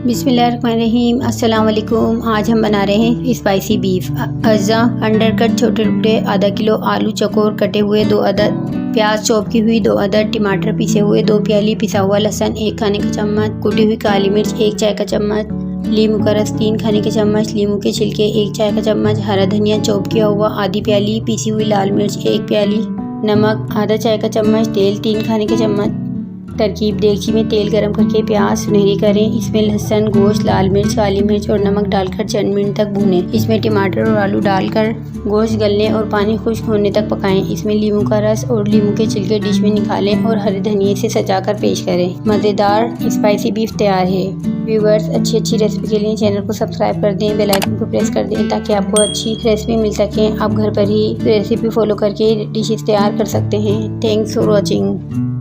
बिस्मिल्लाहिर्रहमानिर्रहीम। अस्सलाम वालेकुम। आज हम बना रहे हैं स्पाइसी बीफ। अज्जा अंडरकट छोटे टुकड़े आधा किलो, आलू चकोर कटे हुए 2 अदद, प्याज चॉप की हुई 2 अदद, टमाटर पीसे हुए 2 प्याली, पिसा हुआ लहसुन 1 खाने का चम्मच, कुटी हुई काली मिर्च 1 चाय का चम्मच, नींबू का रस 3 खाने के चम्मच, नींबू के छिलके 1 चाय का चम्मच, हरा धनिया चॉप किया हुआ आधी प्याली, पीसी हुई लाल मिर्च 1 प्याली, नमक आधा चाय का चम्मच, तेल 3 खाने के चम्मच। तरकीब: देगची में तेल गरम करके प्याज सुनहरी करें। इसमें लहसुन, गोश्त, लाल मिर्च, काली मिर्च और नमक डालकर चंद मिनट तक भूनें। इसमें टमाटर और आलू डालकर गोश्त गलने और पानी खुश्क होने तक पकाएं। इसमें नींबू का रस और नींबू के छिलके डिश में निकालें और हरे धनिए से सजाकर पेश करें। मज़ेदार स्पाइसी बीफ तैयार है। व्यूवर्स, अच्छी रेसिपी के लिए चैनल को सब्सक्राइब कर दें, बेल आइकन को प्रेस कर दें ताकि आपको अच्छी रेसिपी मिल सकें। आप घर पर ही रेसिपी फॉलो करके डिशेस तैयार कर सकते हैं। Thanks for watching.